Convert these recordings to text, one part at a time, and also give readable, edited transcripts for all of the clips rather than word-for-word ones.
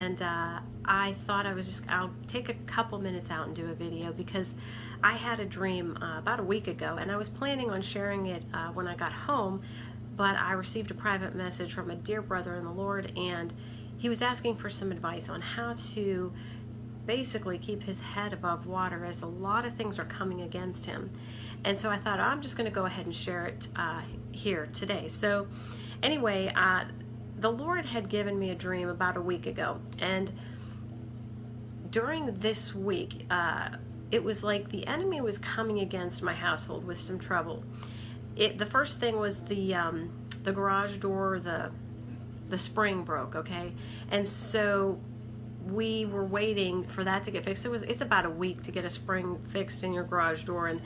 And I thought I'll take a couple minutes out and do a video because I had a dream about a week ago, and I was planning on sharing it when I got home, but I received a private message from a dear brother in the Lord, and he was asking for some advice on how to basically keep his head above water as a lot of things are coming against him. And so I thought, I'm just going to go ahead and share it here today. So anyway, the Lord had given me a dream about a week ago, and during this week, it was like the enemy was coming against my household with some trouble. The first thing was the garage door, the spring broke, okay? And so we were waiting for that to get fixed. It's about a week to get a spring fixed in your garage door, and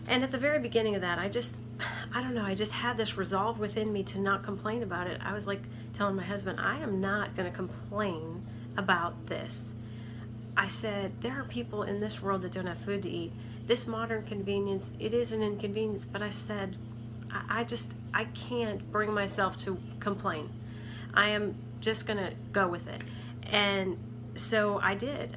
at the very beginning of that, I don't know, I just had this resolve within me to not complain about it. I was like telling my husband, I am not going to complain about this. I said, there are people in this world that don't have food to eat. This modern convenience, it is an inconvenience, but I said, I can't bring myself to complain. I am just going to go with it. And so I did.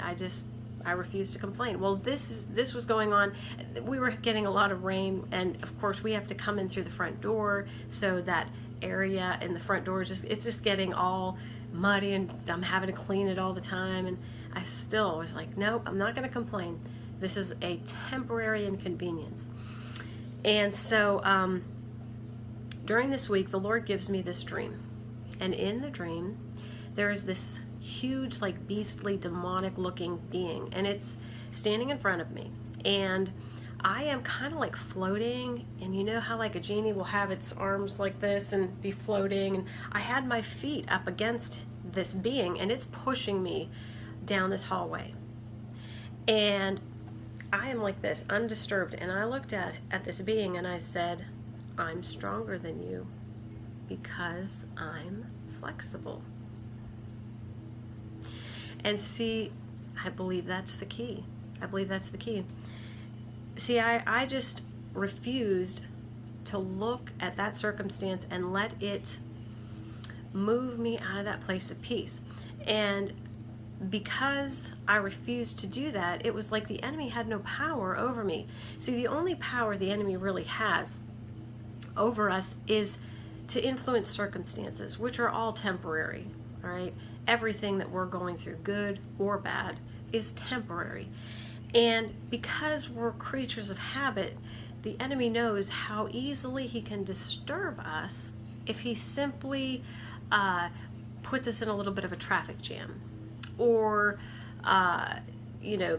I refused to complain. Well, this was going on. We were getting a lot of rain, and of course we have to come in through the front door, so that area in the front door it's just getting all muddy, and I'm having to clean it all the time. And I still was like, nope, I'm not going to complain. This is a temporary inconvenience. And so during this week, the Lord gives me this dream, and in the dream there is this huge, like, beastly, demonic looking being, and it's standing in front of me, and I am kind of like floating. And you know how like a genie will have its arms like this and be floating, and I had my feet up against this being, and it's pushing me down this hallway, and I am like this, undisturbed. And I looked at this being, and I said, I'm stronger than you because I'm flexible. And see, I believe that's the key. I believe that's the key. See, I just refused to look at that circumstance and let it move me out of that place of peace. And because I refused to do that, it was like the enemy had no power over me. See, the only power the enemy really has over us is to influence circumstances, which are all temporary, all right? Everything that we're going through, good or bad, is temporary. And because we're creatures of habit, the enemy knows how easily he can disturb us if he simply puts us in a little bit of a traffic jam, or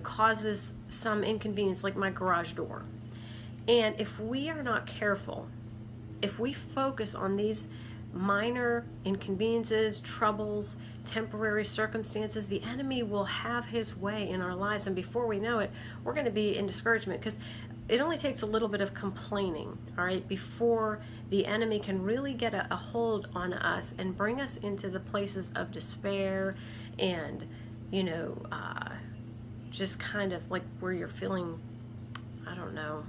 causes some inconvenience like my garage door. And if we are not careful, if we focus on these minor inconveniences, troubles, temporary circumstances, the enemy will have his way in our lives, and before we know it, we're going to be in discouragement, because it only takes a little bit of complaining, all right, before the enemy can really get a hold on us and bring us into the places of despair and just kind of like where you're feeling, I don't know,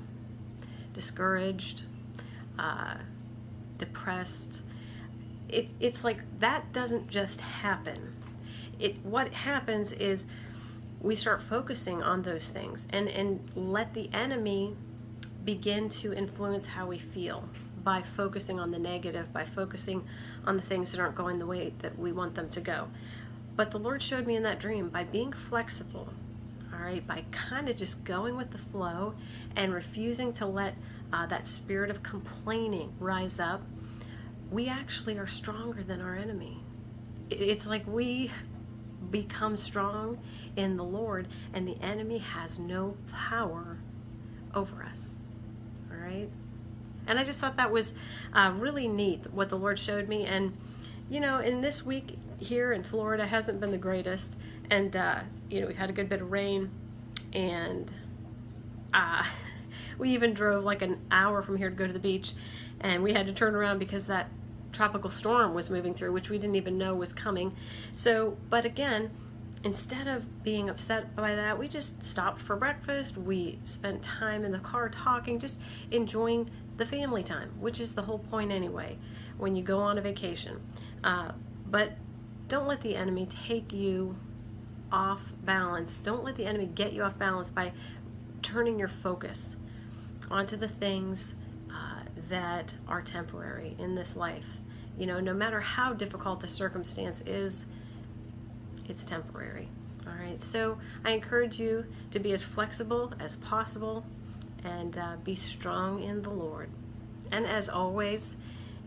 discouraged, depressed. It's like that doesn't just happen. What happens is we start focusing on those things and let the enemy begin to influence how we feel by focusing on the negative, by focusing on the things that aren't going the way that we want them to go. But the Lord showed me in that dream, by being flexible, all right, by kind of just going with the flow and refusing to let that spirit of complaining rise up, we actually are stronger than our enemy. It's like we become strong in the Lord, and the enemy has no power over us. All right? And I just thought that was really neat, what the Lord showed me. And, in this week here in Florida hasn't been the greatest. And, we've had a good bit of rain. And we even drove like an hour from here to go to the beach. And we had to turn around because that tropical storm was moving through, which we didn't even know was coming. So, but again, instead of being upset by that, we just stopped for breakfast. We spent time in the car talking, just enjoying the family time, which is the whole point anyway when you go on a vacation. But don't let the enemy take you off balance. Don't let the enemy get you off balance by turning your focus onto the things that are temporary in this life. You know, no matter how difficult the circumstance is, it's temporary. All right, so I encourage you to be as flexible as possible and be strong in the Lord. And as always,